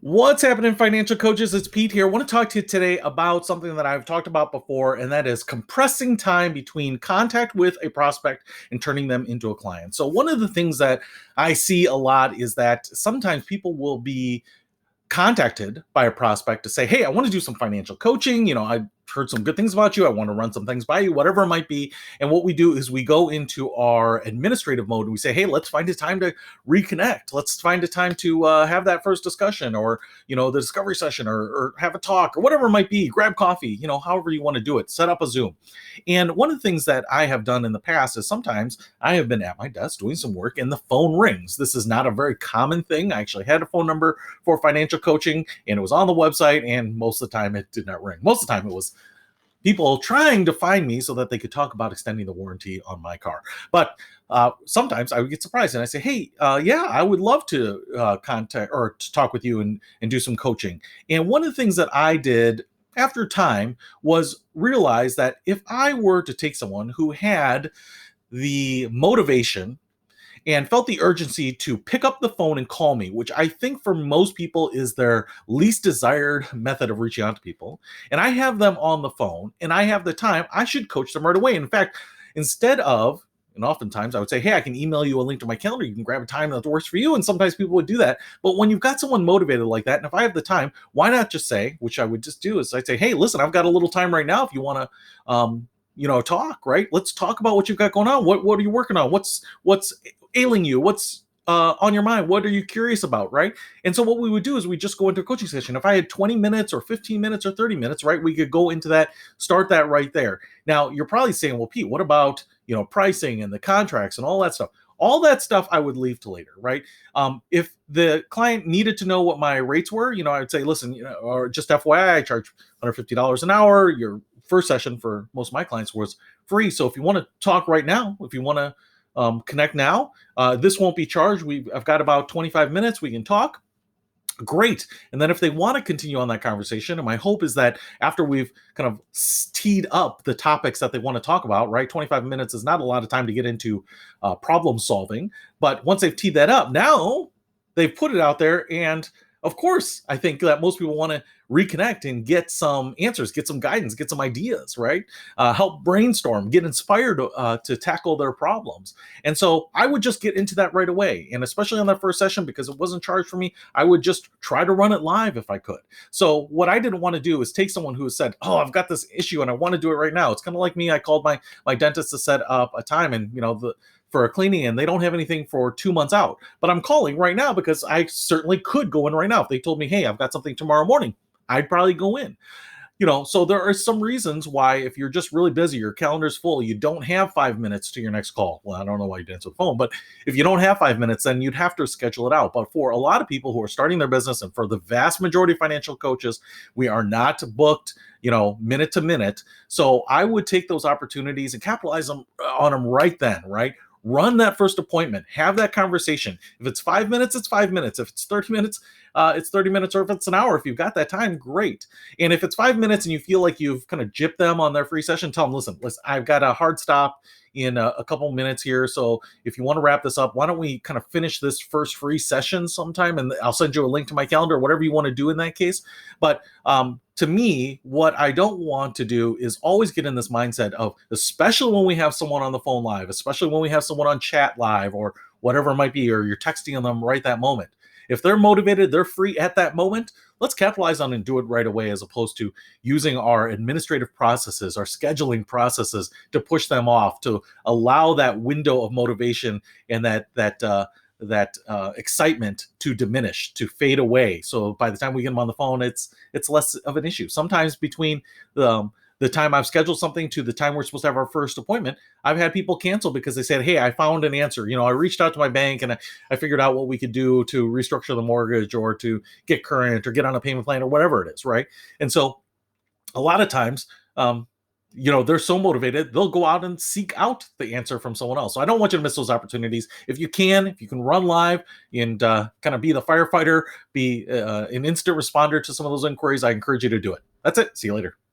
What's happening, financial coaches? It's Pete here. I want to talk to you today about something that I've talked about before, and that is compressing time between contact with a prospect and turning them into a client. So, one of the things that I see a lot is that sometimes people will be contacted by a prospect to say, hey, I want to do some financial coaching. I heard some good things about you. I want to run some things by you, whatever it might be. And what we do is we go into our administrative mode and we say, hey, let's find a time to reconnect. Let's find a time to have that first discussion, or, the discovery session, or have a talk, or whatever it might be. Grab coffee, however you want to do it. Set up a Zoom. And one of the things that I have done in the past is sometimes I have been at my desk doing some work and the phone rings. This is not a very common thing. I actually had a phone number for financial coaching and it was on the website, and most of the time it did not ring. Most of the time it was people trying to find me so that they could talk about extending the warranty on my car. But sometimes I would get surprised and I say, hey, yeah, I would love to contact or to talk with you and do some coaching. And one of the things that I did after time was realize that if I were to take someone who had the motivation and felt the urgency to pick up the phone and call me, which I think for most people is their least desired method of reaching out to people, and I have them on the phone and I have the time, I should coach them right away. In fact, instead of, and oftentimes I would say, hey, I can email you a link to my calendar. You can grab a time that works for you. And sometimes people would do that. But when you've got someone motivated like that, and if I have the time, why not just say, which I would just do is I'd say, hey, listen, I've got a little time right now if you want to talk, right? Let's talk about what you've got going on. What are you working on? What's ailing you? What's on your mind? What are you curious about, right? And so what we would do is we just go into a coaching session. If I had 20 minutes or 15 minutes or 30 minutes, right, we could go into that, start that right there. Now, you're probably saying, well, Pete, what about, pricing and the contracts and all that stuff? All that stuff I would leave to later, right? If the client needed to know what my rates were, I'd say, listen, or just FYI, I charge $150 an hour. Your first session for most of my clients was free. So if you want to talk right now, if you want to connect now, this won't be charged. I've got about 25 minutes. We can talk. Great. And then if they want to continue on that conversation, and my hope is that after we've kind of teed up the topics that they want to talk about, right? 25 minutes is not a lot of time to get into problem solving. But once they've teed that up, now they've put it out there. And of course, I think that most people want to reconnect and get some answers, get some guidance, get some ideas, right? Help brainstorm, get inspired to tackle their problems. And so I would just get into that right away. And especially on that first session, because it wasn't charged for me, I would just try to run it live if I could. So what I didn't want to do is take someone who has said, oh, I've got this issue and I want to do it right now. It's kind of like me. I called my dentist to set up a time, and for a cleaning, and they don't have anything for 2 months out. But I'm calling right now because I certainly could go in right now. If they told me, hey, I've got something tomorrow morning, I'd probably go in. So there are some reasons why, if you're just really busy, your calendar's full, you don't have 5 minutes to your next call. Well, I don't know why you didn't answer the phone, but if you don't have 5 minutes, then you'd have to schedule it out. But for a lot of people who are starting their business, and for the vast majority of financial coaches, we are not booked, minute to minute. So I would take those opportunities and capitalize on them right then, right? Run that first appointment, have that conversation. If it's 5 minutes, it's 5 minutes. If it's 30 minutes, it's 30 minutes. Or if it's an hour, if you've got that time, great. And if it's 5 minutes and you feel like you've kind of gypped them on their free session, tell them, listen, I've got a hard stop in a couple minutes here. So if you want to wrap this up, why don't we kind of finish this first free session sometime? And I'll send you a link to my calendar, whatever you want to do in that case. But to me, what I don't want to do is always get in this mindset of, especially when we have someone on the phone live, especially when we have someone on chat live or whatever it might be, or you're texting them right that moment. If they're motivated, they're free at that moment, let's capitalize on it and do it right away, as opposed to using our administrative processes, our scheduling processes to push them off, to allow that window of motivation and that excitement to diminish, to fade away. So by the time we get them on the phone, it's less of an issue. Sometimes between the time I've scheduled something to the time we're supposed to have our first appointment, I've had people cancel because they said, hey, I found an answer. I reached out to my bank and I figured out what we could do to restructure the mortgage, or to get current, or get on a payment plan, or whatever it is, right? And so a lot of times, they're so motivated, they'll go out and seek out the answer from someone else. So I don't want you to miss those opportunities. If you can run live and kind of be the firefighter, be an instant responder to some of those inquiries, I encourage you to do it. That's it. See you later.